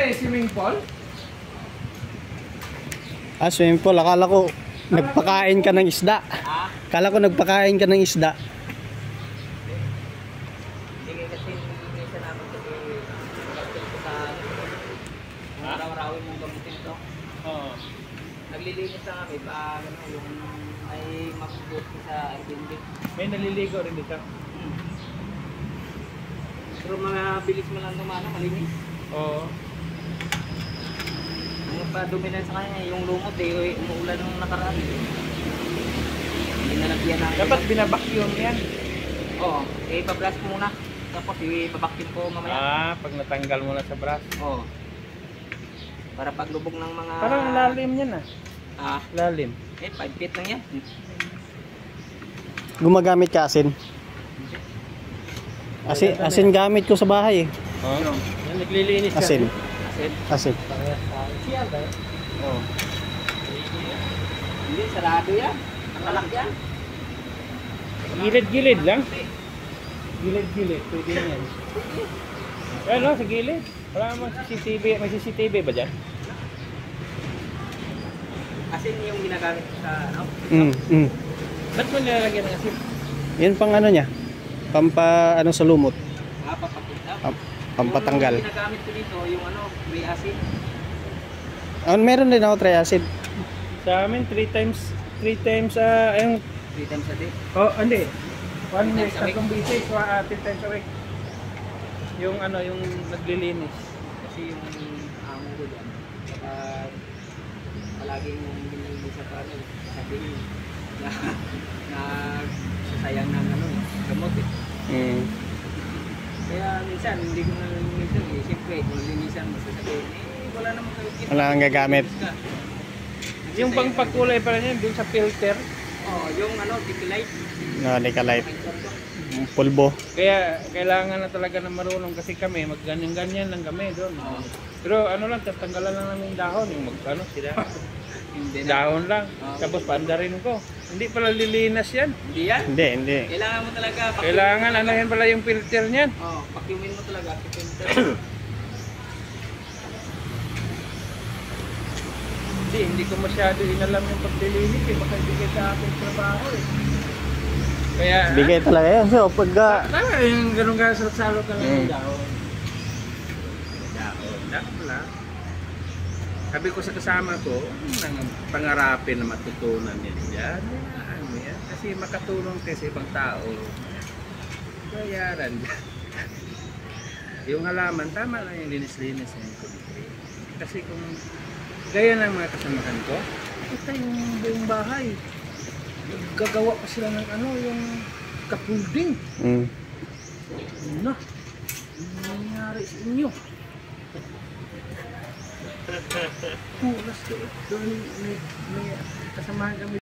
may swimming pool? Ah, swimming pool. Akala ko nagpakain ka ng isda. Akala ko nagpakain ka ng isda. Hindi kasi minsan namin kasi pagkakas ko sa araw-arawin mong gamutin to. Oo. Naglilinis na kami pa yung may mabubuti sa Airbnb. May naliligo rin dito. Pero mga bilis mo lang naman, malinis. Oo. Ang pa-dominant sa kanya, yung lumot umuulan ng nakaraan. Hindi na nagyan namin. Dapat binabacuum yan. Oo, ipa-blast ko muna. Tapos ipabacuum ko mamaya. Ah, pag natanggal mo na sa brush. Oo. Para paglubog ng mga... Parang lalim yan Ah, lalim. 5 feet lang yan. Gumagamit ka asin. Asin gamit ko sa bahay eh. Oh. Yan, naglilinis ka. Asin. Asin. Asin. Siya ba? Oo. Hindi, sarado yan. Nakalak yan. Gilid-gilid lang. Gilid-gilid. Pwede yan. Ano, sa gilid. Wala naman CCTV. May CCTV ba dyan? Asin yung ginagamit ko sa ano? Ba't mo nilalagyan ng asin? Yan pang ano niya. Ano sa lumot. Papakita. Pampatanggal. Yung ginagamit ko dito, yung ano, may asin. Meron din ako triacid. Sa amin, 3 times, ayun. 3 times a day. Oh, hindi. 1 3 week, times a week. tatlong bisis, 3 times a week. Yung ano, yung naglilinis. Kasi yung amo ko dyan, kapag palaging nililinis sa paano, sabihin na sasayang ng ano, gamot eh. Kaya minsan, hindi ko nalilinisan eh. Siyempre, kung nalilinisan mo sasabihin, wala namang kayo. Wala kang gagamit. Yung pangpakulay pala niya, dun sa filter. Oo, yung ano, Diclite. No, Nicolite. Pulbo. Kaya kailangan na talaga na marunong kasi kami, magganyan-ganyan lang kami doon. Pero ano lang, tatanggalan lang namin yung dahon, yung magkano sila. Hindi na. Dahon lang. Tapos paandarin ko. Hindi pala lilinas yan. Hindi yan. Hindi. Kailangan mo talaga. Kailangan ano yan pala yung filter niyan. Oo, pakiumin mo talaga. Hindi ko masyado inalam yung paglilinis eh. Baka hindi sa aking trabaho eh. Kaya, Bigay talaga yun. So, pagka... yung ganun ka sa salo ka lang ng dahon. Dahon lang. Sabi ko sa kasama ko, pangarapin na matutunan niya dyan. Ano yan? Kasi makatulong kayo sa ibang tao. Bayaran dyan. Yung halaman, tama lang yung linis-linis ng kulitri. Kasi kung gaya ng mga kasamahan ko, ito yung buong bahay. Gagawa pa sila ng ano, yung kapulding. Ano? Ano nangyari sa inyo? Pulas ko. Doon may kasamahan kami.